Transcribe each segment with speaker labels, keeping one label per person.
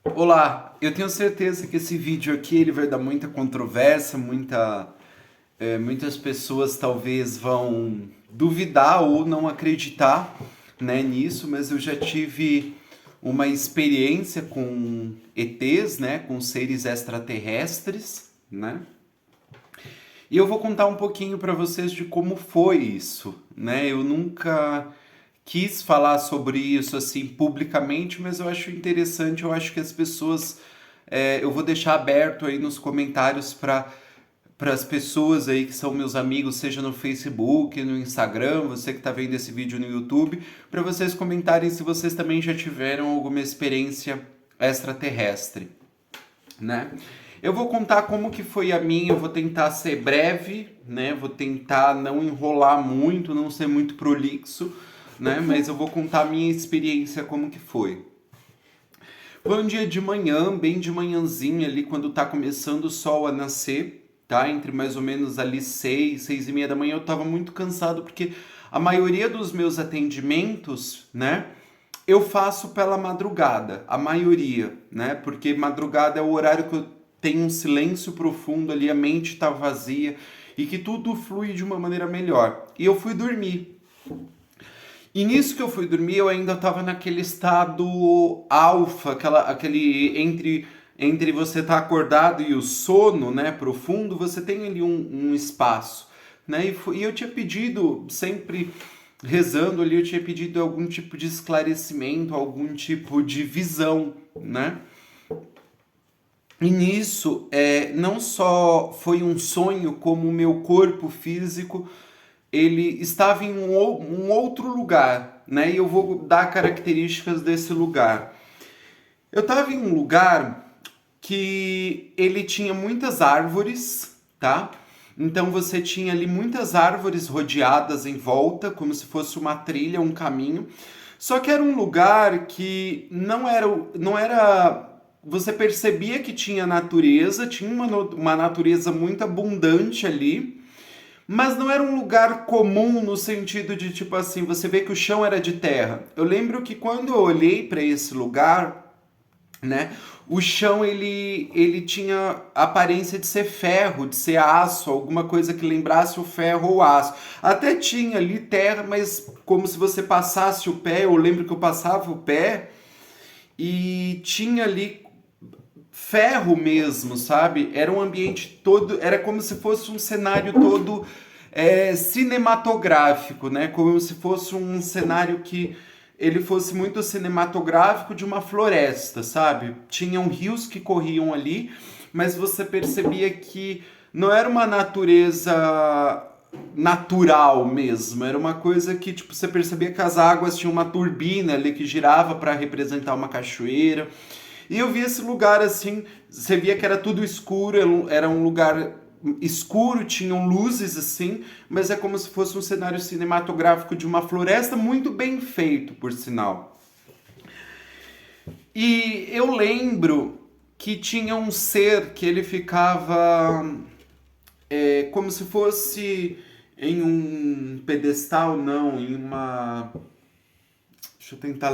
Speaker 1: Olá, eu tenho certeza que esse vídeo aqui ele vai dar muita controvérsia, muitas pessoas talvez vão duvidar ou não acreditar, né, nisso, mas eu já tive uma experiência com ETs, né, com seres extraterrestres, né? E eu vou contar um pouquinho para vocês de como foi isso, né? Eu nunca quis falar sobre isso assim publicamente, mas eu acho interessante, eu acho que as pessoas, eu vou deixar aberto aí nos comentários para as pessoas aí que são meus amigos, seja no Facebook, no Instagram, você que está vendo esse vídeo no YouTube, para vocês comentarem se vocês também já tiveram alguma experiência extraterrestre, né? Eu vou contar como que foi a minha, eu vou tentar ser breve, né? Vou tentar não enrolar muito, não ser muito prolixo, né? Mas eu vou contar a minha experiência como que foi. Foi um dia de manhã, bem de manhãzinha ali, quando tá começando o sol a nascer, tá? Entre mais ou menos ali 6, 6:30 da manhã, eu tava muito cansado, porque a maioria dos meus atendimentos, né? Eu faço pela madrugada, a maioria, né? Porque madrugada é o horário que eu tenho um silêncio profundo ali, a mente tá vazia e que tudo flui de uma maneira melhor. E eu fui dormir. E nisso que eu fui dormir, eu ainda estava naquele estado alfa, aquele entre você estar acordado e o sono, né, profundo, você tem ali um espaço, né? E eu tinha pedido, sempre rezando ali, eu tinha pedido algum tipo de esclarecimento, algum tipo de visão, né? E nisso, não só foi um sonho, como o meu corpo físico, ele estava em um outro lugar, né? E eu vou dar características desse lugar. Eu estava em um lugar que ele tinha muitas árvores, tá? Então você tinha ali muitas árvores rodeadas em volta, como se fosse uma trilha, um caminho. Só que era um lugar que não era, você percebia que tinha natureza, tinha uma natureza muito abundante ali, mas não era um lugar comum no sentido de tipo assim, você vê que o chão era de terra. Eu lembro que quando eu olhei para esse lugar, né, o chão ele tinha aparência de ser ferro, de ser aço, alguma coisa que lembrasse o ferro ou aço. Até tinha ali terra, mas como se você passasse o pé, eu lembro que eu passava o pé e tinha ali ferro mesmo, sabe? Era um ambiente todo, era como se fosse um cenário todo cinematográfico, né? Como se fosse um cenário que ele fosse muito cinematográfico de uma floresta, sabe? Tinham rios que corriam ali, mas você percebia que não era uma natureza natural mesmo, era uma coisa que tipo você percebia que as águas tinham uma turbina ali que girava para representar uma cachoeira. E eu vi esse lugar assim, você via que era tudo escuro, era um lugar escuro, tinham luzes assim, mas é como se fosse um cenário cinematográfico de uma floresta muito bem feito, por sinal. E eu lembro que tinha um ser que ele ficava como se fosse em um pedestal, não, em uma. Deixa eu tentar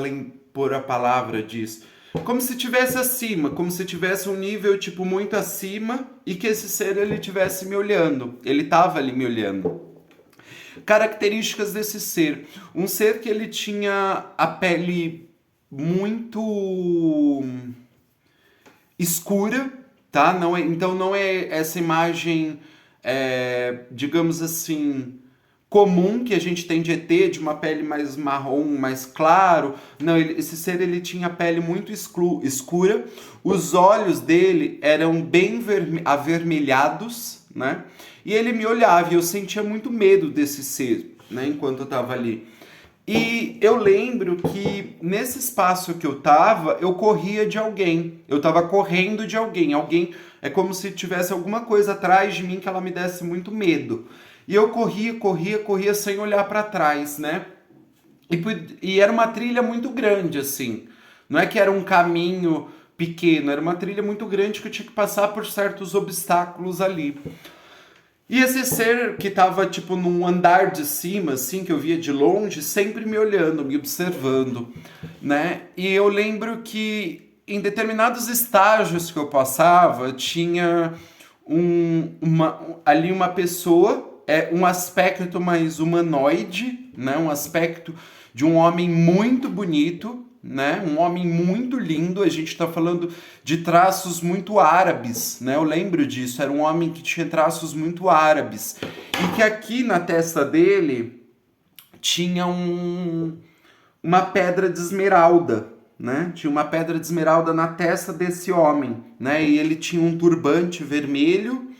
Speaker 1: pôr a palavra disso. Como se tivesse acima, como se tivesse um nível tipo muito acima e que esse ser ele tivesse me olhando. Ele estava ali me olhando. Características desse ser. Um ser que ele tinha a pele muito escura, tá? Não é, então não é essa imagem, digamos assim, comum que a gente tem de ET, de uma pele mais marrom, mais claro. Não, esse ser ele tinha a pele muito escura, os olhos dele eram bem avermelhados, né? E ele me olhava e eu sentia muito medo desse ser, né? Enquanto eu tava ali. E eu lembro que nesse espaço que eu tava, eu corria de alguém. Eu tava correndo de alguém. Alguém é como se tivesse alguma coisa atrás de mim que ela me desse muito medo. E eu corria, corria, corria sem olhar para trás, né? E era uma trilha muito grande, assim. Não é que era um caminho pequeno, era uma trilha muito grande que eu tinha que passar por certos obstáculos ali. E esse ser que tava, tipo, num andar de cima, assim, que eu via de longe, sempre me olhando, me observando, né? E eu lembro que em determinados estágios que eu passava, tinha ali uma pessoa, um aspecto mais humanoide, né? Um aspecto de um homem muito bonito, né? Um homem muito lindo. A gente está falando de traços muito árabes, né? Eu lembro disso. Era um homem que tinha traços muito árabes e que aqui na testa dele tinha uma pedra de esmeralda, né? Tinha uma pedra de esmeralda na testa desse homem, né? E ele tinha um turbante vermelho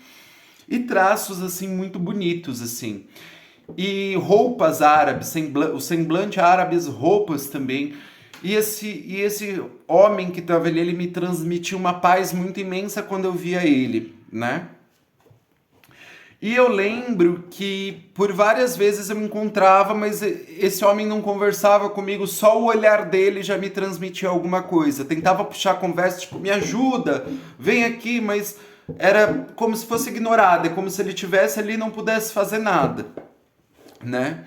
Speaker 1: e traços assim muito bonitos assim. E roupas árabes, o semblante árabe, as roupas também. E esse homem que estava ali, ele me transmitia uma paz muito imensa quando eu via ele, né? E eu lembro que por várias vezes eu me encontrava, mas esse homem não conversava comigo, só o olhar dele já me transmitia alguma coisa. Tentava puxar a conversa, tipo, me ajuda, vem aqui, mas era como se fosse ignorado, é como se ele estivesse ali e não pudesse fazer nada, né?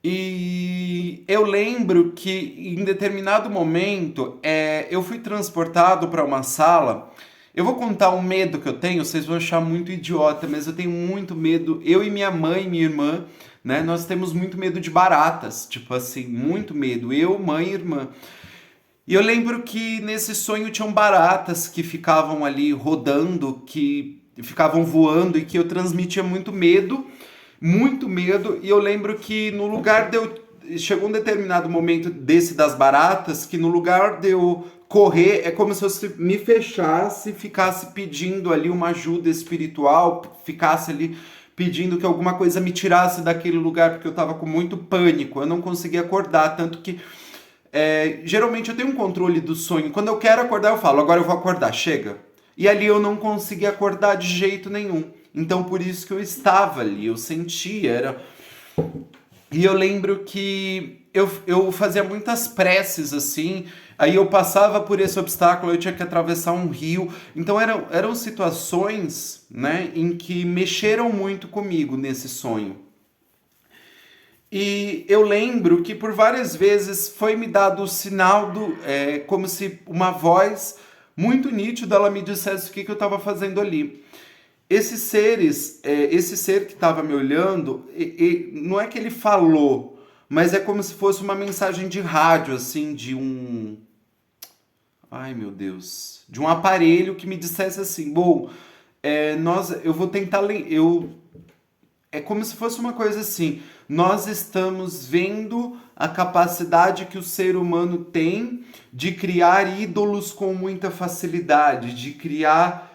Speaker 1: E eu lembro que em determinado momento eu fui transportado para uma sala. Eu vou contar um medo que eu tenho, vocês vão achar muito idiota, mas eu tenho muito medo. Eu e minha mãe e minha irmã, né? Nós temos muito medo de baratas, tipo assim, muito medo. Eu, mãe e irmã. E eu lembro que nesse sonho tinham baratas que ficavam ali rodando, que ficavam voando e que eu transmitia muito medo. E eu lembro que no lugar de eu. Chegou um determinado momento desse das baratas que no lugar de eu correr, é como se eu me fechasse, ficasse pedindo ali uma ajuda espiritual, ficasse ali pedindo que alguma coisa me tirasse daquele lugar, porque eu estava com muito pânico, eu não conseguia acordar, tanto que geralmente eu tenho um controle do sonho, quando eu quero acordar eu falo, agora eu vou acordar, chega. E ali eu não conseguia acordar de jeito nenhum, então por isso que eu estava ali, eu sentia, E eu lembro que eu fazia muitas preces assim, aí eu passava por esse obstáculo, eu tinha que atravessar um rio. Então eram situações, né, em que mexeram muito comigo nesse sonho. E eu lembro que por várias vezes foi me dado o sinal como se uma voz muito nítida ela me dissesse o que eu estava fazendo ali. Esses seres, esse ser que estava me olhando, não é que ele falou, mas é como se fosse uma mensagem de rádio, assim, de um... Ai, meu Deus. De um aparelho que me dissesse assim, bom, eu vou tentar... É como se fosse uma coisa assim, nós estamos vendo a capacidade que o ser humano tem de criar ídolos com muita facilidade, de criar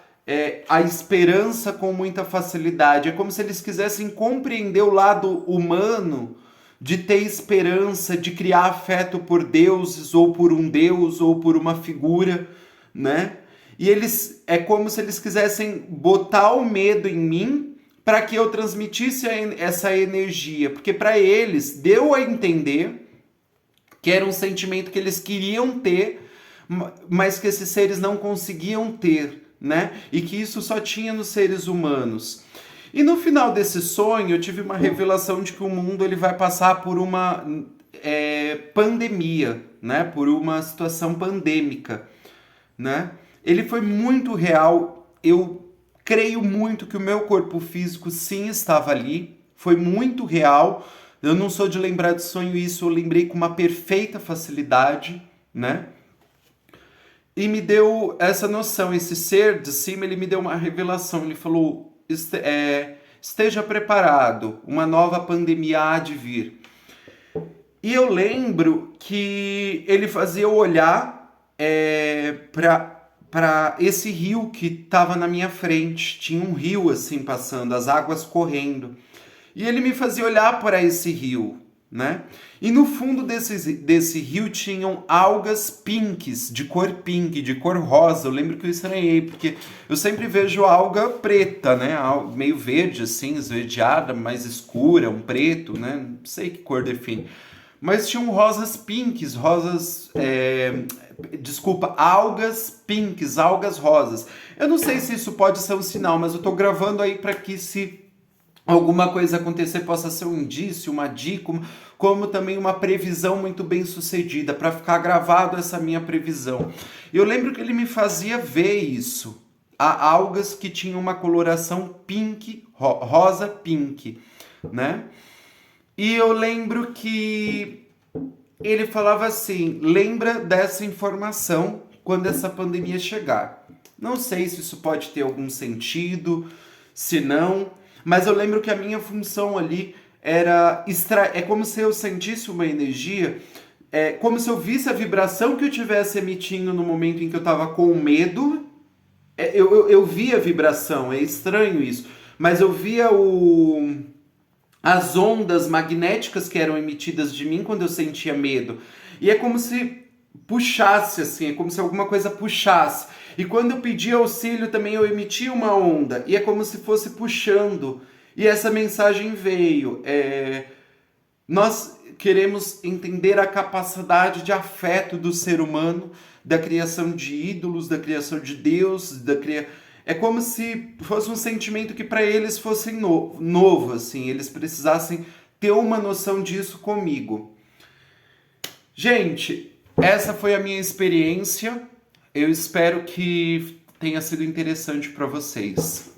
Speaker 1: a esperança com muita facilidade. É como se eles quisessem compreender o lado humano de ter esperança, de criar afeto por deuses, ou por um deus, ou por uma figura, né? E é como se eles quisessem botar o medo em mim para que eu transmitisse essa energia, porque para eles deu a entender que era um sentimento que eles queriam ter, mas que esses seres não conseguiam ter, né? E que isso só tinha nos seres humanos. E no final desse sonho eu tive uma revelação de que o mundo ele vai passar por uma pandemia, né? Por uma situação pandêmica, né? Ele foi muito real. Eu creio muito que o meu corpo físico sim estava ali. Foi muito real. Eu não sou de lembrar de sonho isso, eu lembrei com uma perfeita facilidade, né? E me deu essa noção, esse ser de cima, ele me deu uma revelação. Ele falou, esteja preparado, uma nova pandemia há de vir. E eu lembro que ele fazia eu olhar para esse rio que estava na minha frente. Tinha um rio assim passando, as águas correndo. E ele me fazia olhar para esse rio, né? E no fundo desse rio tinham algas pinks, de cor pink, de cor rosa. Eu lembro que eu estranhei, porque eu sempre vejo alga preta, né? Meio verde, assim, esverdeada, mais escura, um preto, né? Não sei que cor define. Mas tinham rosas pinks, algas pinks, algas rosas. Eu não sei se isso pode ser um sinal, mas eu tô gravando aí para que se alguma coisa acontecer possa ser um indício, uma dica, como também uma previsão muito bem sucedida, para ficar gravado essa minha previsão. Eu lembro que ele me fazia ver isso. Há algas que tinham uma coloração pink, rosa pink, né? E eu lembro que ele falava assim: lembra dessa informação quando essa pandemia chegar. Não sei se isso pode ter algum sentido, se não, mas eu lembro que a minha função ali era é como se eu sentisse uma energia, é como se eu visse a vibração que eu estivesse emitindo no momento em que eu estava com medo. Eu via a vibração, é estranho isso, mas eu via as ondas magnéticas que eram emitidas de mim quando eu sentia medo. E é como se puxasse, assim, é como se alguma coisa puxasse. E quando eu pedia auxílio também eu emitia uma onda, e é como se fosse puxando. E essa mensagem veio. Nós queremos entender a capacidade de afeto do ser humano, da criação de ídolos, da criação de Deus, é como se fosse um sentimento que para eles fosse novo, assim, eles precisassem ter uma noção disso comigo. Gente, essa foi a minha experiência. Eu espero que tenha sido interessante para vocês.